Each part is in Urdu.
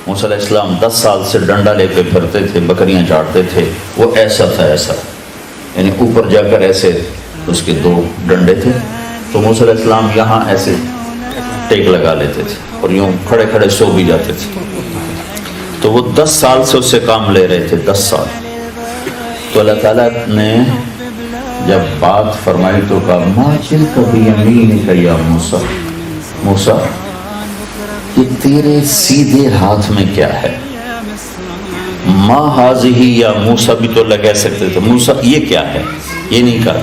موسیٰ علیہ السلام 10 سال سے ڈنڈا لے کے پھرتے تھے، بکریاں چاٹتے تھے، وہ ایسا تھا ایسا، یعنی اوپر جا کر ایسے اس کے 2 ڈنڈے تھے، تو موسیٰ علیہ السلام یہاں ایسے ٹیک لگا لیتے تھے اور یوں کھڑے کھڑے سو بھی جاتے تھے۔ تو وہ 10 سال سے اس سے کام لے رہے تھے، 10 سال۔ تو اللہ تعالیٰ نے جب بات فرمائی تو کہا ما تلک بیمینک یا موسیٰ، موسیٰ یہ تیرے سیدھے ہاتھ میں کیا ہے؟ ما ہاذہ یا موسیٰ بھی تو اللہ کہہ سکتے تھے، موسیٰ یہ کیا ہے، یہ نہیں کہا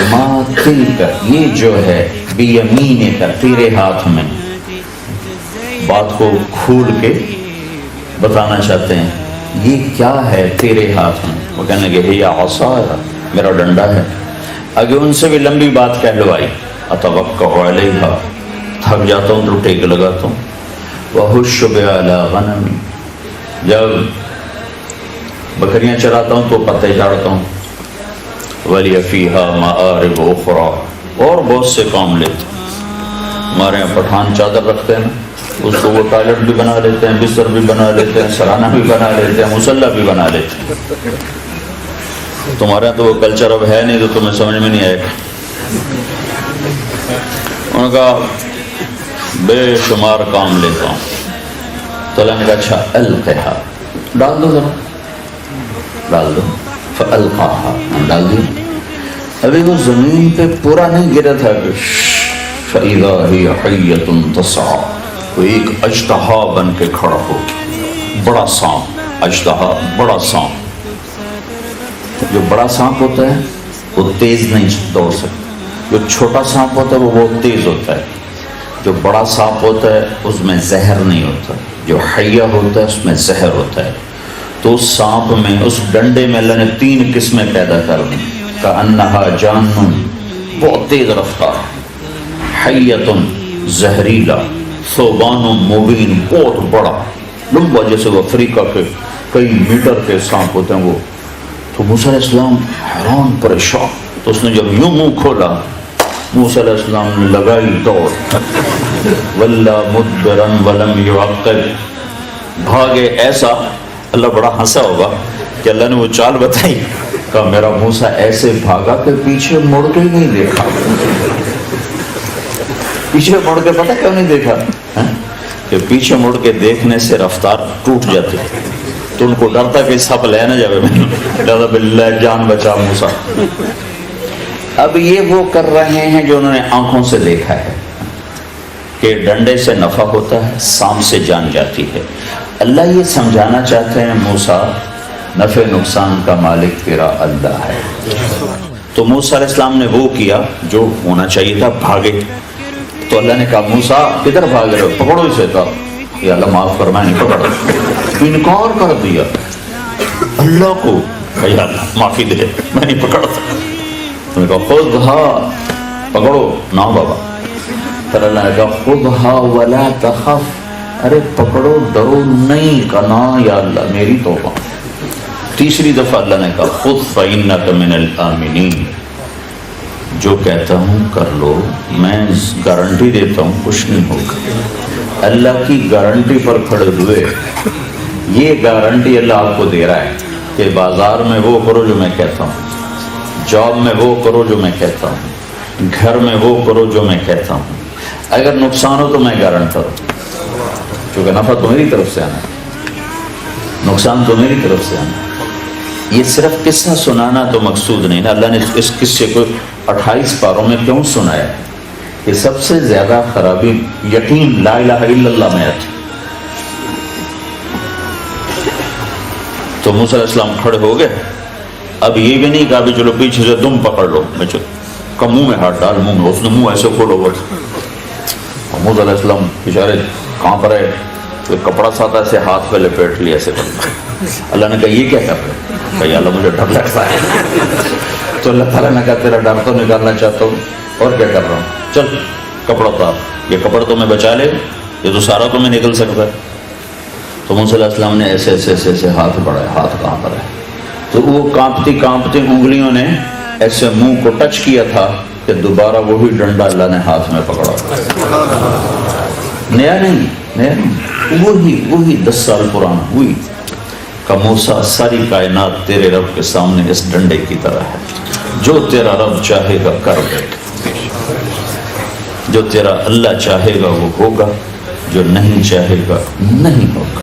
ما تلک یہ جو ہے بیمینک تیرے ہاتھ میں، بات کو کھول کے بتانا چاہتے ہیں یہ کیا ہے تیرے ہاتھ میں؟ وہ کہنے لگے ہی عصایا میرا ڈنڈا ہے۔ آگے ان سے بھی لمبی بات کہلوائی، اتوکا علیہا تھک جاتا ہوں تو ٹیک لگاتا ہوں، وَأَحُشُّ بِهَا عَلَىٰ غَنَمِي جب بکریاں چراتا ہوں تو پتے جاڑتا ہوں، وَلِيَ فِيهَا مَآرِبُ أُخْرَىٰ اور بہت سے کام لیتے ہیں۔ ہمارے یہاں پٹھان چادر رکھتے ہیں نا، اس کو وہ ٹوائلٹ بھی بنا لیتے ہیں، بستر بھی بنا لیتے ہیں، سرانہ بھی بنا لیتے ہیں، مصلی بھی بنا لیتے ہیں۔ تمہارے یہاں تو وہ کلچر اب ہے نہیں تو تمہیں سمجھ میں نہیں آئے گا۔ انہوں نے کہا بے شمار کام لیتا ہوں۔ تو اللہ نے کہا اچھا القھا ڈال دو، ذرا ڈال دو، فالقاها ڈال دی۔ ابھی وہ زمین پہ پورا نہیں گرا تھا کہ فاذا هي حیۃ تسعى، وہ ایک اژدہا بن کے کھڑا ہو، بڑا سانپ، اژدہا بڑا سانپ۔ جو بڑا سانپ ہوتا ہے وہ تیز نہیں دوڑ سکتا، جو چھوٹا سانپ ہوتا ہے وہ بہت تیز ہوتا ہے، جو بڑا سانپ ہوتا ہے اس میں زہر نہیں ہوتا، جو حیہ ہوتا ہے اس میں زہر ہوتا ہے۔ تو اس سانپ میں، اس ڈنڈے میں اللہ نے 3 قسمیں پیدا کر دیں، کأنہا جان بہت تیز رفتار، حیۃ زہریلا، ثعبان مبین بہت بڑا لمبا، جیسے وہ افریقہ کے کئی میٹر کے سانپ ہوتے ہیں وہ۔ تو موسیٰ علیہ السلام حیران پریشان، تو اس نے جب یوں منہ کھولا، موسیٰ علیہ السلام نے لگائی دوڑ، وَلَّا مُدْبِرًا وَلَمْ يُعَقِّبْ بھاگے ایسا، اللہ بڑا ہنسا ہوگا کہ اللہ نے وہ چال بتائی، کہا میرا موسیٰ ایسے بھاگا کہ پیچھے مڑ کے ہی نہیں دیکھا۔ پیچھے مڑ کے پتہ کیوں نہیں دیکھا؟ کہ پیچھے مڑ کے دیکھنے سے رفتار ٹوٹ جاتی، تو ان کو ڈرتا کہ سب لے نہ جاوے، ڈرتا باللہ جان بچا موسیٰ۔ اب یہ وہ کر رہے ہیں جو انہوں نے آنکھوں سے دیکھا ہے کہ ڈنڈے سے نفع ہوتا ہے، سانپ سے جان جاتی ہے۔ اللہ یہ سمجھانا چاہتے ہیں موسیٰ نفع نقصان کا مالک تیرا اللہ ہے۔ تو موسیٰ علیہ السلام نے وہ کیا جو ہونا چاہیے تھا، بھاگے۔ تو اللہ نے کہا موسیٰ کدھر بھاگ رہے ہو، پکڑو اسے۔ کہا یا اللہ معاف فرمائے، نہیں پکڑا، انکار کر دیا اللہ کو، یا اللہ معافی دے میں نہیں پکڑا تھا۔ انہوں نے کہا خذھا پکڑو، نا بابا۔ پھر اللہ نے کہا خذھا ولا تخف، ارے پکڑو ڈرو نہیں، کہا یا اللہ میری توبہ۔ تیسری دفعہ اللہ نے کہا خذ فإنک من الآمنین، جو کہتا ہوں کر لو، میں گارنٹی دیتا ہوں کچھ نہیں ہوگا۔ اللہ کی گارنٹی پر کھڑے ہوئے، یہ گارنٹی اللہ آپ کو دے رہا ہے کہ بازار میں وہ کرو جو میں کہتا ہوں، جاب میں وہ کرو جو میں کہتا ہوں، گھر میں وہ کرو جو میں کہتا ہوں، اگر نقصان ہو تو میں گارنٹر ہوں، کیونکہ نفع تو میری طرف سے آنا ہے، نقصان تو میری طرف سے آنا ہے۔ یہ صرف قصہ سنانا تو مقصود نہیں نا، اللہ نے اس قصے کو 28 پاروں میں کیوں سنایا کہ سب سے زیادہ خرابی یقین لا الہ الا اللہ میں آتی۔ تو موسیٰ علیہ السلام کھڑے ہو گئے، اب یہ بھی نہیں کہا بھی چلو پیچھے سے تم پکڑ لو، میں چلو کا منہ میں ہاتھ ڈال، منہ میں، اس نے منہ ایسے کھولا ہوا تھا۔ موسیٰ علیہ السلام بیچارے کہاں پر ہے، تو کپڑا ساتھ ایسے ہاتھ پہ لپیٹ لیا ایسے کرتا۔ اللہ نے کہا یہ کیا کر رہے؟ کہ اللہ مجھے ڈر لگتا ہے۔ تو اللہ تعالیٰ نے کہا تیرا ڈر تو نکالنا چاہتا ہوں، اور کیا کر رہا ہوں، چل کپڑا اتار، یہ کپڑا تو میں بچا لے، یہ تو سارا تو میں نکل سکتا ہے۔ تو موسیٰ علیہ السلام نے ایسے ایسے ایسے ایسے ہاتھ بڑھایا، ہاتھ کہاں پر ہے؟ تو وہ کانپتی کانپتی انگلیوں نے ایسے منہ کو ٹچ کیا تھا کہ دوبارہ وہی ڈنڈا اللہ نے ہاتھ میں پکڑا، نیا نہیں، نیا نہیں۔ وہی 10 سال پرانا وہی کہ موسیٰ ساری کائنات تیرے رب کے سامنے اس ڈنڈے کی طرح ہے، جو تیرا رب چاہے گا کر دے، جو تیرا اللہ چاہے گا وہ ہوگا، جو نہیں چاہے گا نہیں ہوگا۔